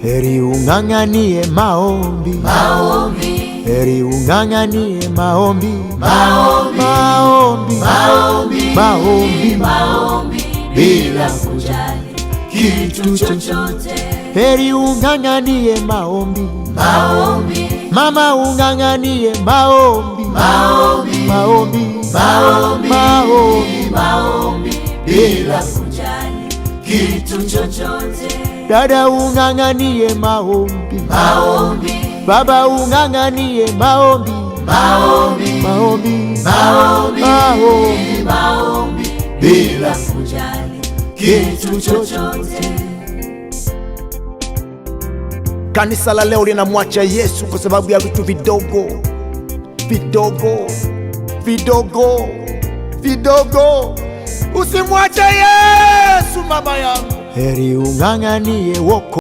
Heri ung'ang'anie maombi, maombi, heri ung'ang'anie maombi, maombi, maombi, maombi, maombi, maombi, bila kujali kitu chochote. Heri ung'ang'anie maombi, maombi, mama ung'ang'anie maombi, maombi, maombi, maombi, maombi, maombi, bila kujali kitu chochote. dada ung'ang'anie maombi, maombi, baba ung'ang'anie maombi, maombi, maombi, maombi, maombi, maombi, bila kujali kitu chochote. Kanisa la leo linamwacha Yesu kwa sababu ya vitu vidogo vidogo vidogo vidogo. Usimwache Yesu mama yangu. Heri ung'ang'anie woko